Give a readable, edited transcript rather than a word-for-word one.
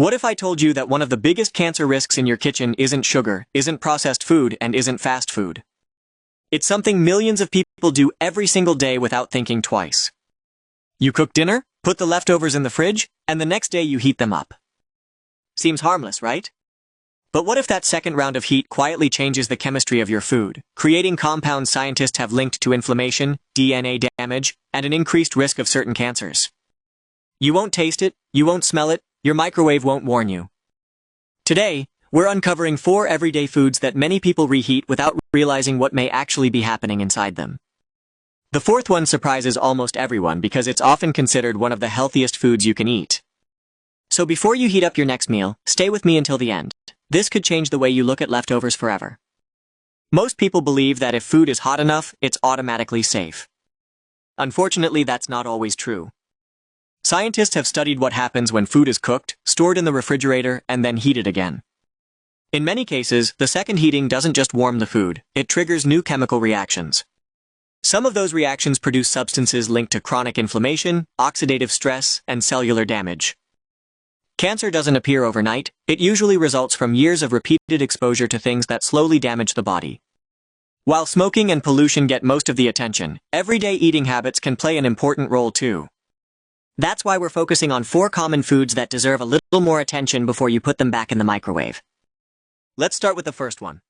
What if I told you that one of the biggest cancer risks in your kitchen isn't sugar, isn't processed food, and isn't fast food? It's something millions of people do every single day without thinking twice. You cook dinner, put the leftovers in the fridge, and the next day you heat them up. Seems harmless, right? But what if that second round of heat quietly changes the chemistry of your food, creating compounds scientists have linked to inflammation, DNA damage, and an increased risk of certain cancers? You won't taste it, you won't smell it, your microwave won't warn you. Today, we're uncovering 4 everyday foods that many people reheat without realizing what may actually be happening inside them. The fourth one surprises almost everyone because it's often considered one of the healthiest foods you can eat. So before you heat up your next meal, stay with me until the end. This could change the way you look at leftovers forever. Most people believe that if food is hot enough, it's automatically safe. Unfortunately, that's not always true. Scientists have studied what happens when food is cooked, stored in the refrigerator, and then heated again. In many cases, the second heating doesn't just warm the food, it triggers new chemical reactions. Some of those reactions produce substances linked to chronic inflammation, oxidative stress, and cellular damage. Cancer doesn't appear overnight, it usually results from years of repeated exposure to things that slowly damage the body. While smoking and pollution get most of the attention, everyday eating habits can play an important role too. That's why we're focusing on 4 common foods that deserve a little more attention before you put them back in the microwave. Let's start with the first one.